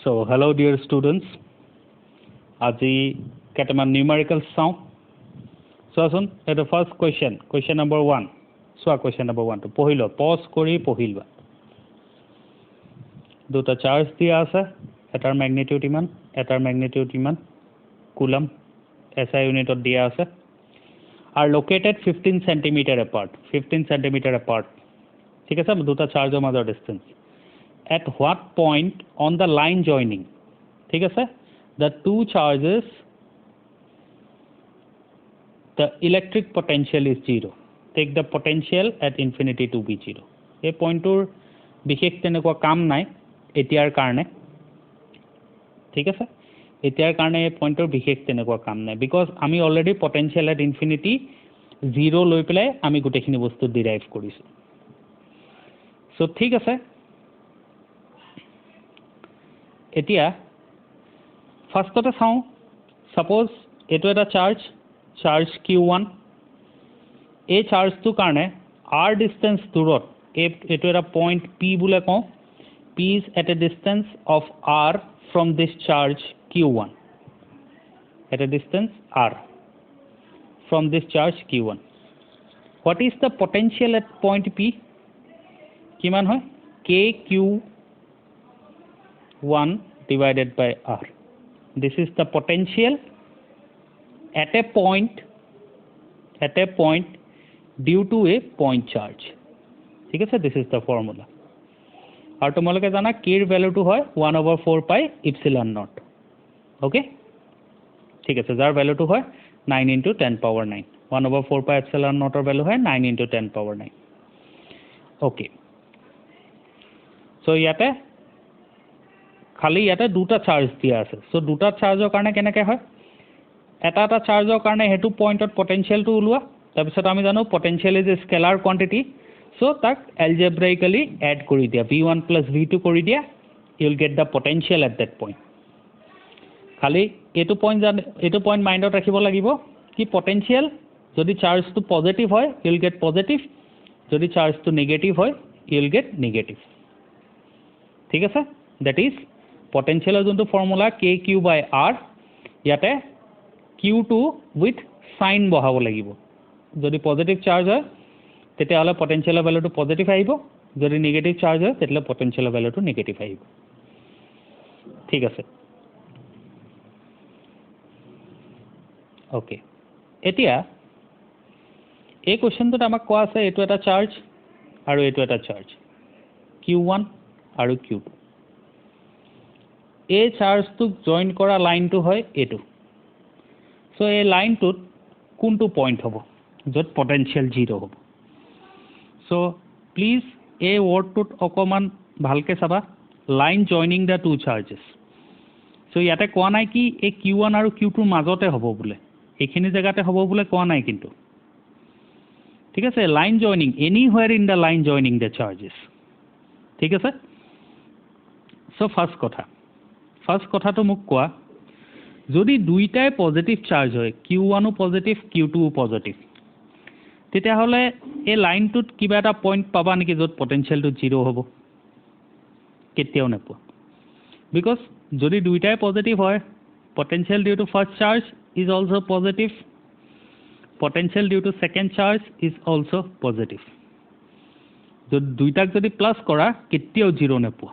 So, hello dear students. আজি কেটামান numericals চাও চোৱাচোন এটা ফাৰ্স্ট question number 1 চোৱা question number 1 টো পঢ়িলো পজ কৰি পঢ়িলবা দুটা চাৰ্জ দিয়া আছে এটাৰ ম্যাগনিটিউড ইমান কুলম SI ইউনিটত দিয়া আছে are located 15 cm apart ঠিক আছে দুটা চাৰ্জৰ মাজৰ distance at what point on the line joining ঠিক আছে the two charges the electric potential is 0 take the potential at infinity to be 0 এই পইণ্টৰ বিশেষ তেনেকুৱা কাম নাই এতিয়াৰ কাৰণে ঠিক আছে এতিয়াৰ কাৰণে এই পইণ্টৰ বিশেষ তেনেকুৱা কাম নাই because আমি অলৰেডি potential at infinity 0 লৈ পেলাই আমি গোটেইখিনি বস্তু ডিৰাইভ কৰিছো সো ঠিক আছে এতিয়া ফাৰ্স্টতে চাও সাপোজ এটো এটা চাৰ্জ q1 এই চাৰ্জটো কাৰণে r ডিসটেন্স দূৰত এটো এটা পইণ্ট p বুলে কও p is at a distance of r from this charge q1 at a distance r from this charge q1 what is the potential at point p কিমান হয় kq1 divided by r this is the potential at a point due to a point charge ঠিক আছে this is the formula আৰু তোমালোকে জানা k এর ভ্যালুটো হয় 1/4 pi epsilon naught okay ঠিক আছে যাৰ ভ্যালুটো হয় 9 into 10 power 9 1/4 pi epsilon naught এর ভ্যালু হয় 9 into 10 power 9 okay so ইয়াতে খালি ইয়াতে দুটা চাৰ্জ দিয়া আছে সো দুটা চাৰ্জৰ কাৰণে কেনেকৈ হয় এটা চাৰ্জৰ কাৰণে হেতু পইণ্টত পটেনশিয়ালটো উলোৱা তাৰ পিছত আমি জানো potential is a scalar quantity so তাক এলজেব্ৰাইক্যালি এড কৰি দিয়া v1 + v2 কৰি দিয়া you will get the potential at that point খালি এটো পইণ্ট মাইন্ডত ৰাখিব লাগিব কি পটেনশিয়াল যদি চাৰ্জটো পজিটিভ হয় you will get পজিটিভ যদি চাৰ্জটো নেগেটিভ হয় you will get নেগেটিভ ঠিক আছে that is potential যোনটো ফৰ্মুলা kq/r ইয়াতে q2 with sign বহাব লাগিব যদি পজিটিভ চাৰ্জ হয় তেতিয়াহলে পটেনশিয়ালৰ ভ্যালুটো পজিটিভ আহিব যদি নেগেটিভ চাৰ্জ হয় তেতিয়াহলে পটেনশিয়ালৰ ভ্যালুটো নেগেটিভ আহিব ঠিক আছে ওকে এতিয়া এই কোৱেশ্চনটোত আমাক কোৱা আছে এটো এটা চাৰ্জ আৰু এটো এটা চাৰ্জ q1 আৰু q2 এই চাৰ্জটো জয়েন কৰা লাইনটো হয় এটো সো এই লাইনটোত কোনটো পইণ্ট হ'ব যত পটেনশিয়াল 0 হ'ব সো প্লিজ এই ওয়ার্ডটোত অকমান ভালকে চাবা লাইন জয়েনিং দা টু চার্জেস সো ইয়াতে কোৱা নাই কি এই q1 আৰু q2 মাজতে হ'ব বুলে এইখিনি জায়গাতে হ'ব বুলে কোৱা নাই কিন্তু ঠিক আছে line joining anywhere in the line joining the charges ঠিক আছে সো ফার্স্ট কথাটো মোক কোৱা যদি দুইটাই পজিটিভ চার্জ হয় q1 ও পজিটিভ q2 ও পজিটিভ তেতিয়া হলে এই লাইনটোত কিবা এটা পইণ্ট পাবা নেকি যত পটেনশিয়ালটো 0 হ'ব কেতিয়াও নাপোৱা বিকজ যদি দুইটাই পজিটিভ হয় potential due to first charge is also positive potential due to second charge is also positive যদি দুইটাক যদি প্লাস কৰা কেতিয়াও 0 নাপোৱা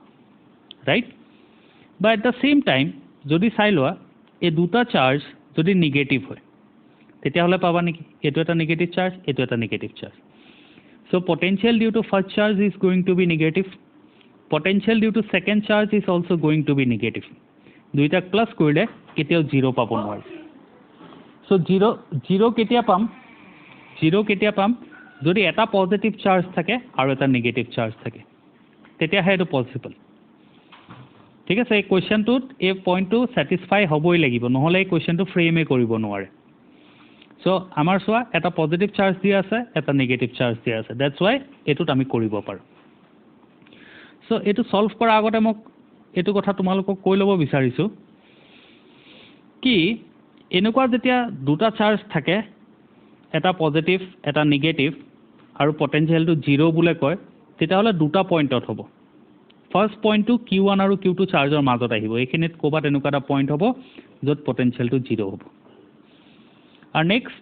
right but at the same time যদি চাই লোৱা এই দুটা চাৰ্জ যদি নেগেটিভ হয় তেতিয়াহলে পাবা নেকি এটো এটা নেগেটিভ চাৰ্জ এটো এটা negative charge so potential due to first charge is going to be negative potential due to second charge is also going to be negative দুইটাক প্লাস কৰিলে কেতিয়াও 0 পাব নোৱাৰে so 0 কেতিয়া পাম যদি এটা পজিটিভ চাৰ্জ থাকে আৰু এটা নেগেটিভ চাৰ্জ থাকে তেতিয়াহে এটো পসিবল ঠিক আছে এই কোৱেশ্চনটোত এই পইণ্টটো স্যাটিসফাই হ'বই লাগিব নহলে এই কোৱেশ্চনটো ফ্ৰেমে কৰিব নোৱাৰে সো আমাৰ সোৱা এটা পজিটিভ চাৰ্জ দিয়া আছে এটা নেগেটিভ চাৰ্জ দিয়া আছে দ্যাটস ওয়াই এটোত আমি কৰিব পাৰো সো এটো সলভ কৰা আগতে মোক এটো কথা তোমালোকক কৈ ল'ব বিচাৰিছো কি এনেকুৱা যেতিয়া দুটা চাৰ্জ থাকে এটা পজিটিভ এটা নেগেটিভ আৰু পটেনশিয়ালটো 0 বুলে কয় তেতিয়াহলে দুটা পইণ্টত হ'ব ফাৰ্ষ্ট পইণ্টটো Q1 আৰু Q2 চাৰ্জৰ মাজত আহিব এইখিনিত ক'বাত এনেকুৱা এটা পইণ্ট হ'ব য'ত পটেনচিয়েলটো 0 হ'ব আৰু নেক্সট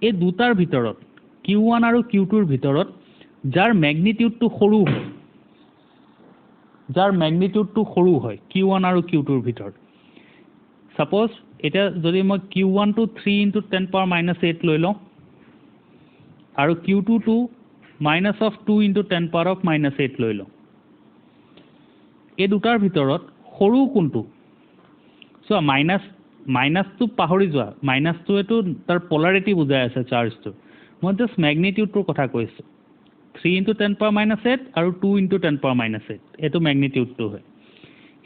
এই দুটাৰ ভিতৰত Q1 আৰু Q2ৰ ভিতৰত যাৰ ম্যাগনিটিউডটো সৰু হয় Q1 আৰু Q2ৰ ভিতৰত সাপোজ এটা যদি মই Q1 টো 3 * 10⁻⁸ লৈ লওঁ আৰু Q2 টো -2 * 10⁻⁸ লৈ লওঁ এই দুটাৰ ভিতৰত সৰু কোনটো সো মাইনাসটো পাহৰি যোৱা মাইনাসটো এটো তাৰ পোলাৰিটি বুজাই আছে চাৰ্জটো মই জাস্ট ম্যাগনিটিউডৰ কথা কৈছো 3 * 10⁻⁸ আৰু 2 * 10⁻⁸ এটো ম্যাগনিটিউডটো হয়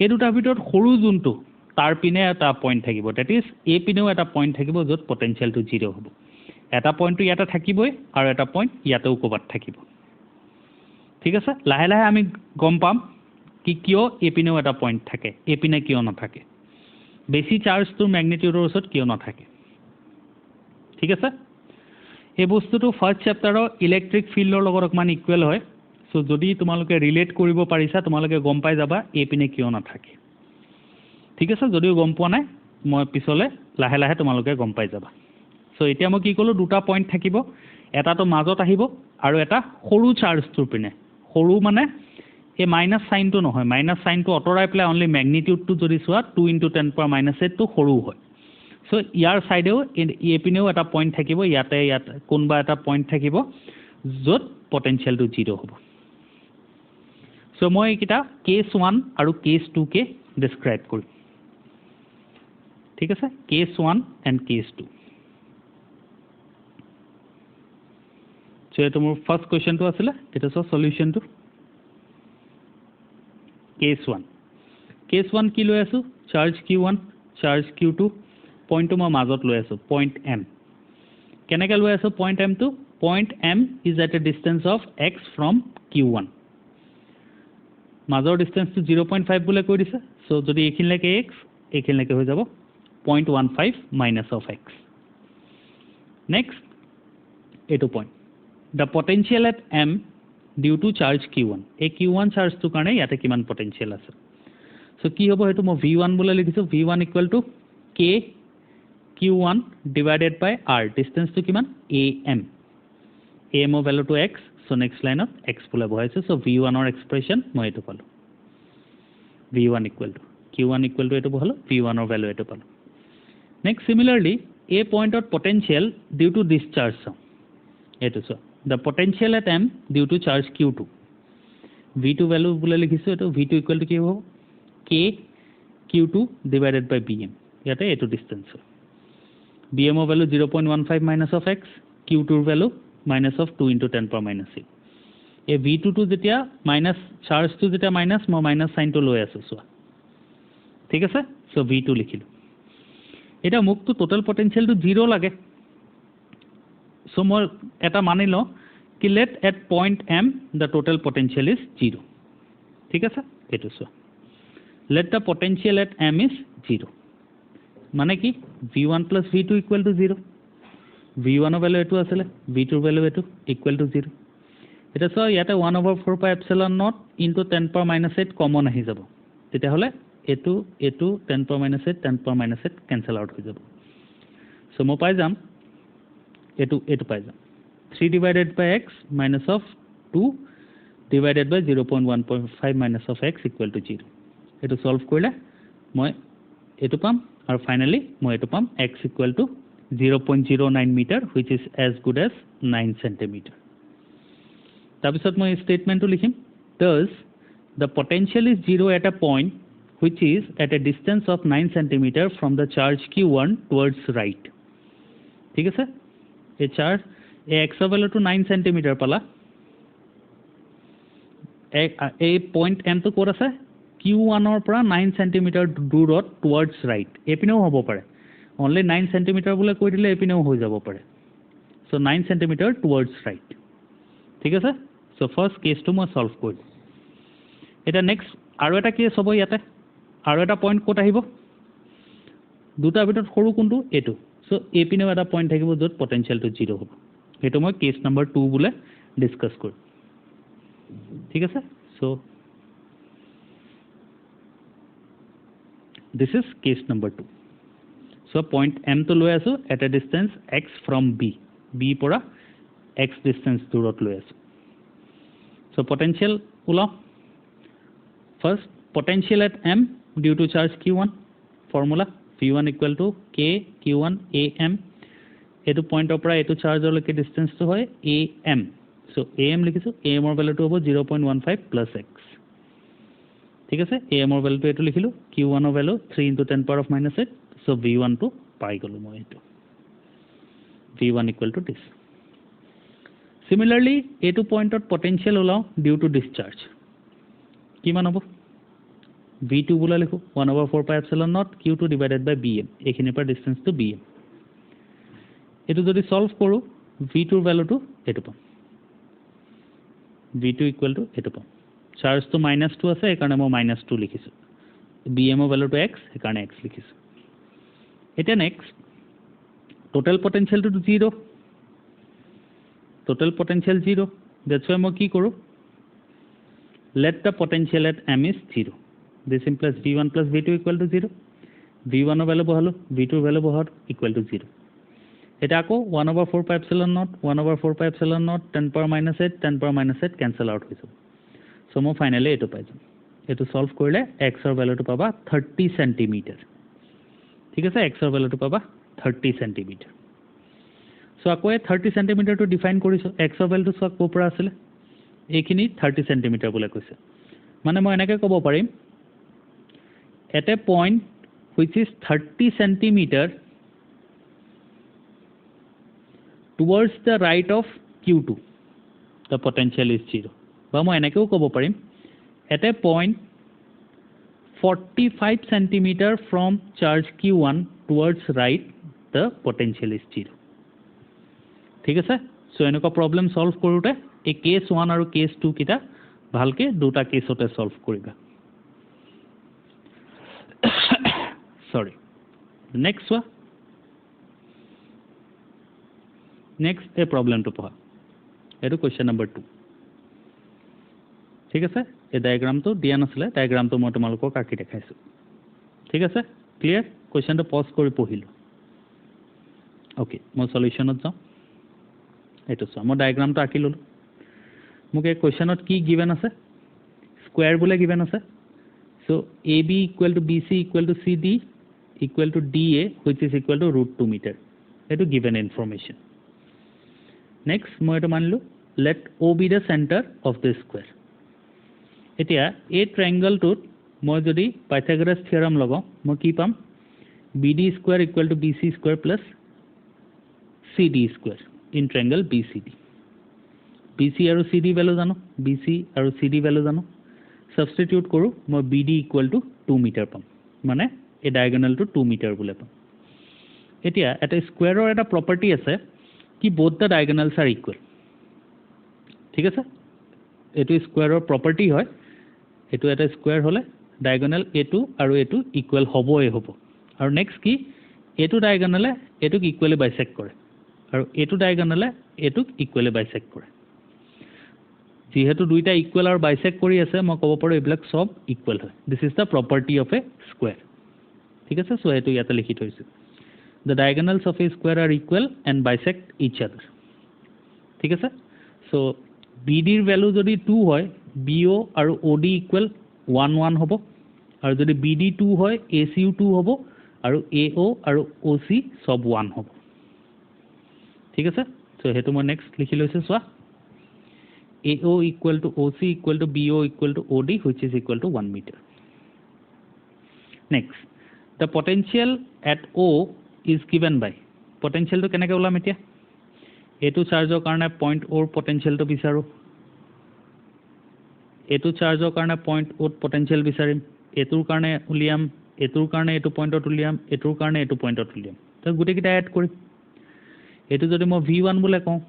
এই দুটাৰ ভিতৰত সৰু যোনটো তাৰ পিনে এটা পইণ্ট থাকিব দ্যাট ইজ এ পিনেও এটা পইণ্ট থাকিব য'ত পটেনচিয়েলটো 0 হ'ব এটা পইণ্টটো ইয়াতে থাকিবই আৰু এটা পইণ্ট ইয়াতেও ক'বাত থাকিব ঠিক আছে লাহে লাহে আমি গম পাম কি কিয় এ পিনেও এটা পইণ্ট থাকে এ পিনে কিয় নাথাকে বেছি চাৰ্জটো ম্যাগনিটিউডৰ ওচৰত কিয় নাথাকে ঠিক আছে এই বস্তুটো ফাৰ্স্ট চেপ্টাৰৰ ইলেক্ট্ৰিক ফিল্ডৰ লগত অকমান ইকুৱেল হয় সো যদি তোমালোকে ৰিলেট কৰিব পাৰিছা তোমালোকে গম পাই যাবা এ পিনে কিয় নাথাকে ঠিক আছে যদিও গম পোৱা নাই মই পিছলে লাহে লাহে তোমালোকে গম পাই যাবা সো এতিয়া মই কি ক'লো দুটা পইণ্ট থাকিব এটাটো মাজত আহিব আৰু এটা সৰু চাৰ্জটোৰ পিনে সৰু মানে এই মাইনাস সাইনটো নহয় মাইনাস সাইনটো অতৰাই প্লাই অনলি ম্যাগনিটিউডটো যদি চোৱা 2 * 10⁻⁸ টো সৰু হয় সো ইয়াৰ সাইডেও এ পিনেও এটা পইণ্ট থাকিব ইয়াতে কোনবা এটা পইণ্ট থাকিব য'ত পটেনচিয়েলটো 0 হ'ব সো মই এটা কেস 1 আৰু কেস 2 কে ডেসক্ৰাইব কৰিম ঠিক আছে কেস 1 এণ্ড কেস 2 সো এটো মোৰ ফাৰ্স্ট কোৱেশ্চনটো আছিল এটা সলিউশনটো কেস 1 কি লৈ আছো চাৰ্জ Q1 চাৰ্জ Q2 পইণ্টটো মই মাজত লৈ আছো পইণ্ট M কেনেকৈ লৈ আছো পইণ্ট M টো point M is at A distance of x from Q1 মাজৰ ডিসটেন্সটো 0.5 বুলে কৈ দিছে সো যদি এইখিনিলৈকে x এইখিনিলৈকে হৈ যাব 0.15 minus of x next এইটো point the potential at M due to charge Q1 এই Q1 চাৰ্জটো কাৰণে ইয়াতে কিমান পটেনচিয়েল আছে সো কি হ'ব হেতু মই V1 বুলে লিখিছো V1 = K Q1 divided by R distance to কিমান AM AM of value to x so next line of x বুলে বহাইছো so V1 or expression মই এটো পালো V1 = Q1 = এটো বহালো V1 or value এটো পালো next similarly a point of potential due to discharge এটো so the potential at M due to charge Q2 V2 value বুলে লিখিছো এটো V2 = কি হ'ব K Q2 divided by BM ইয়াতে এটো distance BM of value 0.15 minus of x Q2 value minus of 2 * 10⁻⁶ এই V2 টো যেতিয়া মাইনাস চাৰ্জটো যেতিয়া মাইনাস মই মাইনাস সাইনটো লৈ আছো সো ঠিক আছে সো V2 লিখিলো এটা মুক্ত টোটাল পটেনচিয়েলটো 0 লাগে সো মই এটা মানি ল কি let at point M the total potential is 0 ঠিক আছে এটো so let the potential at M is 0 মানে কি V1 + V2 = 0 V1 এর ভ্যালু এটো আসলে V2 এর ভ্যালু এটো = 0 এটা সো ইয়াতে 1/4πε0 * 10⁻⁸ কমন আহি যাব তেতিয়া হলে এটো 10⁻⁸ 10⁻⁸ ক্যান্সেল আউট হৈ যাব সো মই পাই যাম এটো পাই যাম 3 divided by x minus of 2 divided by 0.15 minus of x equal to 0 এটো সলভ কৰিলে মই এটো পাম আৰু ফাইনালি মই এটো পাম x equal to 0.09 meter which is as good as 9 centimeter তাৰপিছত মই স্টেটমেন্টটো লিখিম thus the potential is 0 at a point which is at a distance of 9 centimeter from the charge Q1 towards right ঠিক আছে এই charge x of value to 9 centimeter পালা এই point M তো ক'ত আছে Q1 ৰ পৰা 9 centimeter দূৰত towards right এপিনেও হ'ব পাৰে only 9 centimeter বুলে কৈ দিলে এপিনেও হৈ যাব পাৰে so 9 centimeter towards right ঠিক আছে so first case to মই solve কৰিম এটা next আৰু এটা কেস হ'ব ইয়াতে আৰু এটা পইণ্ট ক'ত আহিব দুটা ভিতৰত সৰু কোনটো এটো so এপিনেও এটা পইণ্ট থাকিব য'ত পটেনচিয়েলটো 0 হ'ব এটো মই কেস নাম্বাৰ 2 বুলে ডিসকাস কৰিম ঠিক আছে so This is case number 2. So point M to লৈ আছো at a distance x from B পৰা x distance দূৰত লৈ আছো. So potential ওলাও. First, potential at M due to charge Q1. Formula V1 equal to K Q1 AM. এইটো পইণ্টৰ পৰা এইটো চাৰ্জলৈকে ডিষ্টেন্সটো হয় AM. So AM লিখিছো, AM ৰ ভ্যালুটো হ'ব 0.15 plus x. ঠিক আছে, AM ৰ ভ্যালুটো এইটো লিখিলো, Q1 ৰ value 3 into 10 power of minus 8. So V1 টো পাই গলো মই এইটো. V1 equal to this. Similarly, এইটো পইণ্টত potential ওলাও due to discharge. কিমান হ'ব? V2 বোলা লিখো 1/4 pi epsilon naught Q2 divided by BM. এইখিনিৰ পৰা distance to BM. এইটো যদি সলভ কৰো V2 ৰ ভ্যালুটো এইটো পাম। V2 equal to এইটো পাম। চাৰ্জ তো -2 আছে, এইকাৰণে মই -2 লিখিছো। BM ৰ ভ্যালুটো x, এইকাৰণে x লিখিছো। এটা next total potential to 0. Total potential 0. That's why মই কি কৰো? Let the potential at M is 0. This implies V1 plus V2 equal to 0. V1 ৰ ভ্যালু বহালো, V2 ৰ ভ্যালু বহালো equal to 0. এটা আকৌ 1/4 pi epsilon naught 1/4 pi epsilon naught 10 power minus 8 10 power minus 8 cancel out হৈ যাব। So মই finally এইটো পাই যাম। এইটো সলভ কৰিলে x ৰ ভ্যালুটো পাবা 30 সেন্টিমিটাৰ। ঠিক আছে, x ৰ ভ্যালুটো পাবা 30 সেন্টিমিটাৰ। সো আকৌ 30 সেন্টিমিটাৰটো ডিফাইন কৰিছো, x ৰ ভ্যালুটো সক ক'ৰ পৰা আছিল? এইখিনি 30 সেন্টিমিটাৰ বুলি কৈছে। মানে মই এনেকৈ ক'ব পাৰিম at a point which is 30 centimeter towards the right of Q2, the potential is 0. বা মই এনেকৈও ক'ব পাৰিম at a point 45 centimeter from charge Q1 towards right, the potential is 0. ঠিক আছে, সো এনেকুৱা প্ৰবলেম সলভ কৰোঁতে এই কেস 1 আৰু কেস 2 কিটা ভালকে দুটা কেসতে সলভ কৰিবা। Sorry. Next one. Next a problem to পঢ়া। এইটো question number 2. ঠিক আছে, এই ডায়াগ্ৰামটো দিয়া নাছিলে, ডায়াগ্ৰামটো মই তোমালোকক আঁকি দেখাইছো। ঠিক আছে, ক্লিয়াৰ? কোৱেশ্চনটো পজ কৰি পঢ়িলো। ওকে, মই সলিউশনত যাওঁ। এইটো চোৱা, মই ডায়াগ্ৰামটো আঁকি ললো। মোক এই কোৱেশ্চনত কি গিভেন আছে? স্কোয়াৰ বোলে গিভেন আছে। So AB equal to BC equal to CD equal to DA, which is equal to √2 meter. That is given information. Next, মই এটা মানিলো, let O be the center of the square. এতিয়া এই ট্ৰায়াঙ্গলটোত মই যদি Pythagoras থিওৰাম লগাও, মই কি পাম? BD square equal to BC square plus CD square in triangle BCD. BC আৰু CD ভ্যালু জানো, BC আৰু CD ভ্যালু জানো। Substitute কৰো, মই BD equal to 2 meter পাম। মানে এই diagonal to 2 meter বুলে পাম। এতিয়া এটা স্কোয়াৰৰ এটা প্ৰপাৰ্টি আছে কি both the diagonals are equal. ঠিক আছে, এটো স্কোয়াৰৰ প্ৰপাৰ্টি হয়। এটো এটা স্কোয়াৰ হলে diagonal A2 আৰু A2 ইকুৱেল হ'বই হ'ব। আৰু নেক্সট কি, এটো diagonale এটোক ইকুৱেলি বাইসেক্ট কৰে আৰু এটো diagonale এটোক ইকুৱেলি বাইসেক্ট কৰে। যেহেতু দুইটা ইকুৱেল আৰু বাইসেক্ট কৰি আছে, মই ক'ব পাৰো এইবিলাক সব ইকুৱেল হয়। This is the property of A square. ঠিক আছে, সো এটো ইয়াতে লিখি থৈছো। The diagonals of a square are equal and bisect each other. ঠিক আছে, সো BD ৰ ভ্যালু যদি 2 হয়, BO আৰু OD ইকুৱেল 1 1 হ'ব। আৰু যদি BD 2 হয়, ACও 2 হ'ব আৰু AO আৰু OC সব 1 হ'ব। ঠিক আছে, সো হেতু মই নেক্সট লিখি লৈছো। চোৱা, AO equal to OC equal to BO equal to OD, which is equal to 1 meter. Next, the potential at O is given by, potential to কেনেকৈ ওলাম এতিয়া? এটো চাৰ্জৰ কাৰণে পইণ্ট O potential to বিচাৰো, এটো চাৰ্জৰ কাৰণে পইণ্ট O potential বিচাৰিম, এটোৰ কাৰণে উলিয়াম, এটোৰ কাৰণে এটো পইণ্টত উলিয়াম, এটোৰ কাৰণে এটো পইণ্টত উলিয়াম। তো গুটেকিটা এড কৰিম। এটো যদি মই V1 বুলে কওঁ,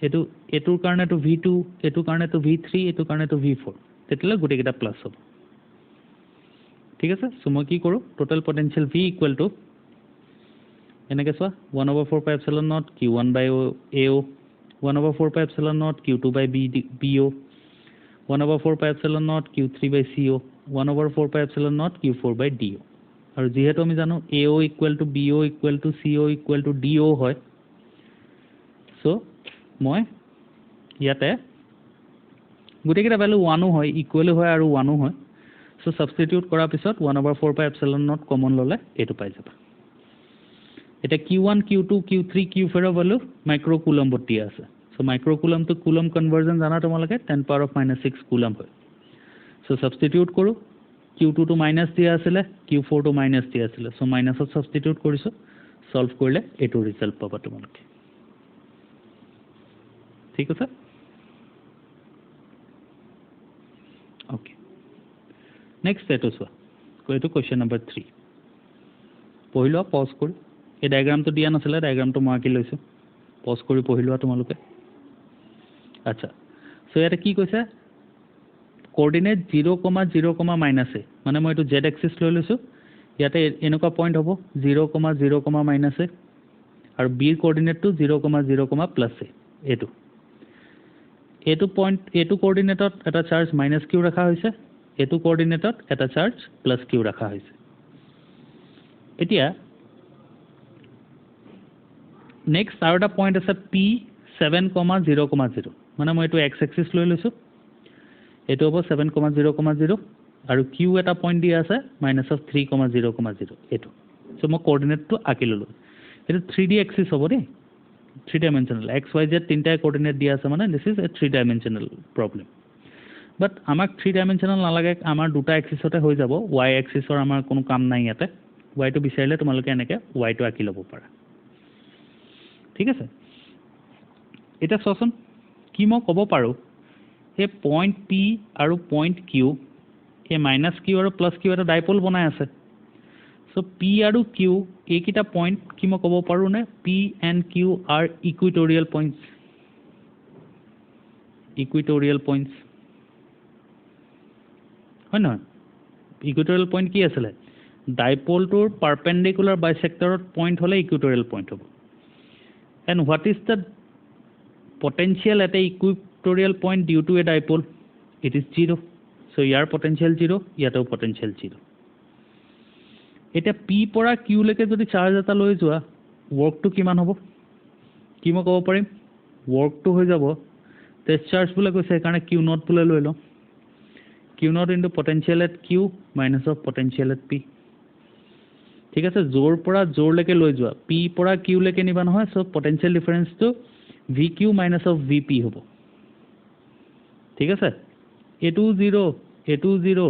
এটো এটোৰ কাৰণে তো V2, এটোৰ কাৰণে তো V3, এটোৰ কাৰণে তো V4, তেতিয়ালে গুটেকিটা প্লাস হ'ব। ঠিক আছে, সো মই কি কৰো, total potential V equal to এনেকৈ চোৱা 1/4 pi epsilon naught Q1 by AO, 1/4 pi epsilon naught Q2 by BO, 1/4 pi epsilon naught Q3 by CO, 1/4 pi epsilon naught Q4 by DO। আৰু যিহেতু আমি জানো AO equal to BO equal to CO equal to DO হয় so মই ইয়াতে গোটেইকেইটা value 1 হয় equal হয় আৰু 1 হয় সো সাবস্টিটিউট কৰাৰ পিছত 1/4 পাই এপসিলন নট কমন ললে এটো পাই যাবা এটা Q1 Q2 Q3 Q4 এর ভ্যালু মাইক্রো কুলম্বত দিয়া আছে so micro coulomb to coulomb conversion জানা তোমালোকে 10⁻⁻6 কুলম্ব হয় সো সাবস্টিটিউট কৰো Q2 to minus দিয়া আছিলে Q4 to minus দিয়া আছিলে সো মাইনাসত সাবস্টিটিউট কৰিছো সলভ কৰিলে এটো ৰিজাল্ট পাবা তোমালোকে ঠিক আছে ওকে নেক্সট এটো সোৱা এটো কোৱেশ্চন নম্বৰ 3 পঢ়িলো পজ কৰি এই ডায়াগ্ৰামটো দিয়া নাছিলে ডায়াগ্ৰামটো মই আঁকি লৈছো পজ কৰি পঢ়িলো তোমালোকে আচ্ছা সো ইয়াতে কি কৈছে কোঅৰ্ডিনেট 0,0, a মানে মই এটো z এক্সিস লৈ লৈছো ইয়াতে এনেকুৱা পইণ্ট হ'ব 0,0, a আৰু b ৰ কোঅৰ্ডিনেটটো 0,0, a এটো পইণ্ট এটো কোঅৰ্ডিনেটত এটা চাৰ্জ -q ৰাখা হৈছে এটো কোঅৰ্ডিনেটত এটা চাৰ্জ +q ৰাখা হৈছে এতিয়া নেক্সট আৰু এটা পইণ্ট আছে p 7,0,0 মানে মই এটো x এক্সিস লৈ লৈছো এটো হ'ব 7,0,0 আৰু q এটা পইণ্ট দিয়া আছে -3,0,0 এটো সো মই কোঅৰ্ডিনেটটো আঁকি ললো এটো 3D এক্সিস হ'ব দেই 3 ডাইমেনশনাল x y z তিনটা কোঅৰ্ডিনেট দিয়া আছে মানে this is a 3 dimensional problem but আমাক 3 ডাইমেনশনাল নালাগে আমাৰ দুটা এক্সিসতে হৈ যাব y এক্সিসৰ আমাৰ কোনো কাম নাই ইয়াতে y টো বিচাৰিলে তোমালোকে এনেকে y টো আঁকি ল'ব পাৰা ঠিক আছে এটা সচন কি মই ক'ব পাৰো এই পইণ্ট P আৰু পইণ্ট Q এই -q আৰু +q এটা ডাইপোল বনাই আছে সো P আৰু Q এইকিটা পইণ্ট কি মই ক'ব পাৰো নে P and Q are equatorial points হয় নহয় ইকুৱেটৰিয়েল পইণ্ট কি আছিল ডাইপোলটোৰ পাৰপেন্ডিকুলাৰ বাইসেক্টৰত পইণ্ট হলে ইকুৱেটৰিয়েল পইণ্ট হ'ব and what is the potential at a equatorial point due to a dipole it is 0 so year potential 0 ইয়াতেও potential 0 এটা p পৰা q লৈকে যদি চাৰ্জ এটা লৈ যোৱা ওয়াৰ্কটো কিমান হ'ব কি মই ক'ব পাৰিম ওয়াৰ্কটো হৈ যাব টেষ্ট চাৰ্জ বুলে কৈছে কাৰণে q নট বুলে লৈ লওঁ q not into potential at q minus of potential at p ঠিক আছে জোৰ পৰা জোৰ লৈকে লৈ যোৱা p পৰা q লৈকে নিবা নহয় সো পটেনশিয়াল ডিফাৰেন্সটো vq minus of vp হ'ব ঠিক আছে এটো 0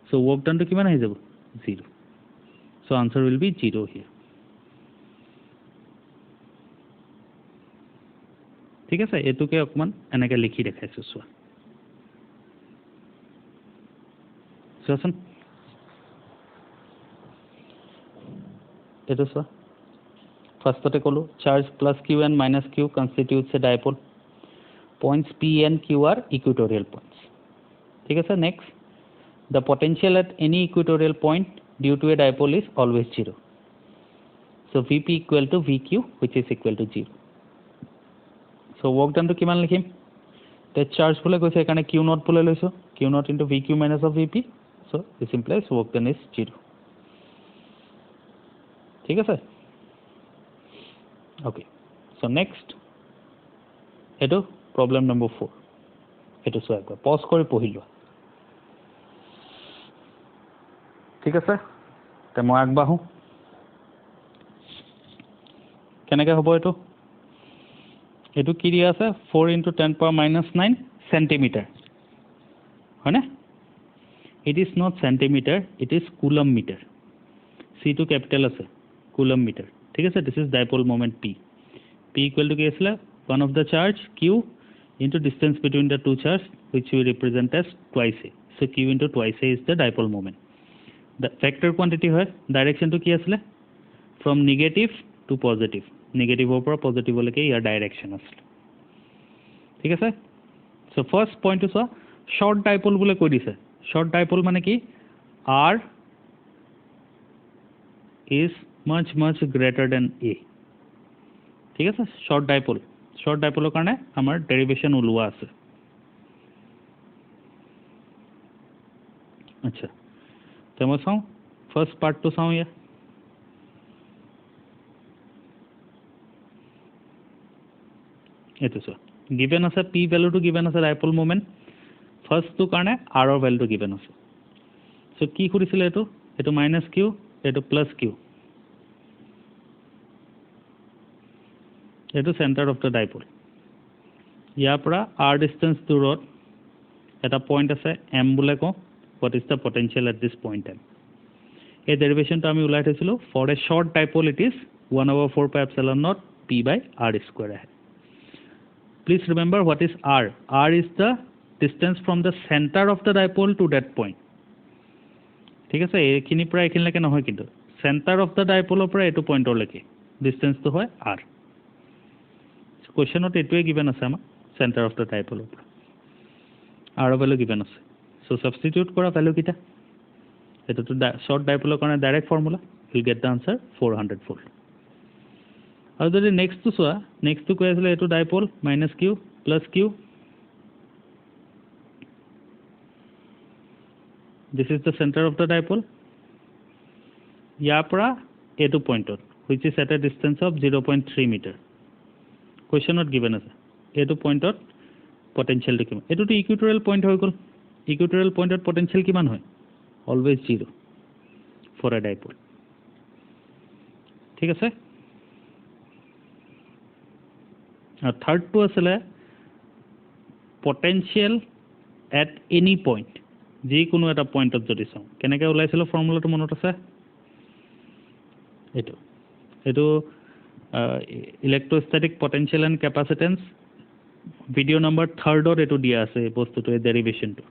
সো ওয়ার্ক ডান তো কিমান আহি যাব 0 so answer will be 0 here ঠিক আছে এটোকে অকমান এনেকে লিখি দেখাইছো সোৱাচোন এটো সোৱা ফার্স্টতে কলো charge +q and -q constitutes a dipole points p and q are equatorial points ঠিক আছে next the potential at any equatorial point due to a dipole is always 0 so vp equal to vq which is equal to 0 so work done to কিমান লিখিম তে charge বলে কৈছে এখানে q not বলে লৈছো q not into vq minus of vp so this implies work done is 0 ঠিক আছে okay so next এটো problem number 4 এটো সো একবার পজ কৰি পঢ়িলো ঠিক আছে তে মই আগবাঢ়ো কেনেকৈ হ'ব এটো এটো কি দিয়া আছে 4 into 10⁻⁹ সেন্টিমিটার হয় না it is not centimeter it is coulomb meter c to capital আছে coulomb meter ঠিক আছে this is dipole moment p equal to কি আছিল one of the charge q into distance between the two charge which we represent as twice a so q into twice a is the dipole moment the vector quantity হয় direction to কি আছিল from negative to positive negative over positive লৈকে ইয়াৰ direction আছে ঠিক আছে so first point is short dipole বলে কৈ দিছে short dipole মানে কি r is much greater than a ঠিক আছে short dipole কাৰণে আমাৰ ডেৰিভেশন ওলোৱা আছে আচ্ছা তেমন চাও ফাৰ্ষ্ট পাৰ্টটো চাওঁ ইয়া এইটো চোৱা গিভেন আছে পি ভ্যালুটো গিভেন আছে ডাইপল মোমেন্ট ফাৰ্ষ্টটো কাৰণে আৰ ৰ ভ্যালুটো গিভেন আছে সো কি কৰিছিলে এটো মাইনাস কিউ এটো প্লাস কিউ এটো সেন্টাৰ অফ দ্য ডাইপল ইয়াৰ পৰা r ডিসটেন্স দূৰত এটা পইণ্ট আছে m বুলে কওঁ what is the potential at this point m এই ডেৰিভেশনটো আমি উলাই থৈছিলো for a short dipole it is 1/4 pi epsilon naught p by r square আহে please remember what is r r is the distance from the center of the dipole to that point ঠিক আছে এইখিনি পৰা এইখিনিলৈকে নহয় কিন্তু center of the dipole পৰা এটো পইণ্টৰ লৈকে ডিসটেন্সটো হয় r কোৱেশ্চনত এটোৱে গিভেন আছে আমাৰ center of the dipole পৰা r ভ্যালু গিভেন আছে সো সাবস্টিটিউট কৰা ভ্যালু কিটা এটো তো শৰ্ট ডাইপোলৰ কাৰণে direct formula you'll get the answer 400 volt আৰু যদি নেক্সট তো চোৱা নেক্সট তো কৈ আছিল এটো dipole minus q plus q this is the center of the dipole ইয়াৰ পৰা এটো পইণ্টত which is at a distance of 0.3 meter কোৱেশ্চনত given আছে এটো পইণ্টত potential কিমান এটো তো ইকুৱেটৰিয়েল পইণ্ট হৈ গল ইকুৱেটৰিয়েল পইণ্টত potential কিমান হয় always 0 for a dipole ঠিক আছে আৰু থাৰ্ড টো আছে potential at any point যি কোনো এটা পইণ্টত যদি চাওঁ কেনেকৈ ওলাইছিল ফৰ্মুলাটো মনত আছে এটো electrostatic potential and capacitance video number 3ত এটো দিয়া আছে বস্তুটো এই ডেৰিভেশনটো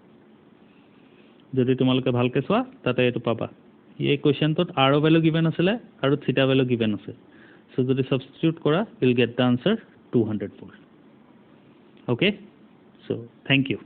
যদি তোমালোকে ভালকে চোৱা তাতে এটো পাবা এই কোৱেশ্চনটোত r ভ্যালু গিভেন আছিল আৰু থিটা ভ্যালু গিভেন আছে সো যদি সাবস্টিটিউট কৰা you'll get the answer 200 volt okay so thank you